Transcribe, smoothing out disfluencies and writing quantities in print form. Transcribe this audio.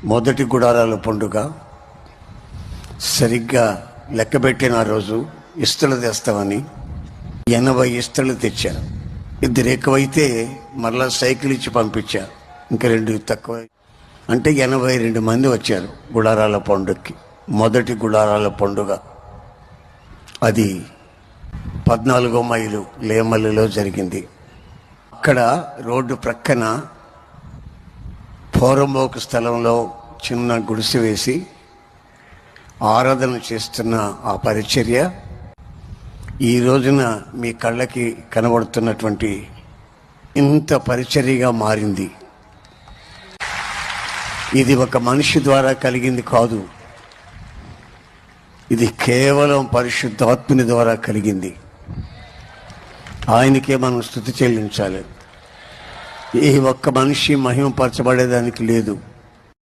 మొదటి గుడారాల పండుగ సరిగ్గా లెక్కబెట్టిన రోజు ఇస్తలు తెస్తామని 80 ఇస్తలు తెచ్చా. 2 ఎక్కువైతే మరలా సైకిల్ ఇచ్చి పంపించా. ఇంకా 2 తక్కువ, అంటే 82 మంది వచ్చారు గుడారాల పండుగకి. మొదటి గుడారాల పండుగ అది 14వ మైలు లేమల్లిలో జరిగింది. అక్కడ రోడ్డు ప్రక్కన పోరంబోకు స్థలంలో చిన్న గుడిసె వేసి ఆరాధన చేస్తున్న ఆ పరిచర్య ఈ రోజున మీ కళ్ళకి కనబడుతున్నటువంటి ఇంత పరిచర్యగా మారింది. ఇది ఒక మనిషి ద్వారా కలిగింది కాదు, ఇది కేవలం పరిశుద్ధాత్ముని ద్వారా కలిగింది. ఆయనకే మనం స్తుతి చెల్లించాలి. ఏ ఒక్క మనిషి మహిమపరచబడేదానికి లేదు.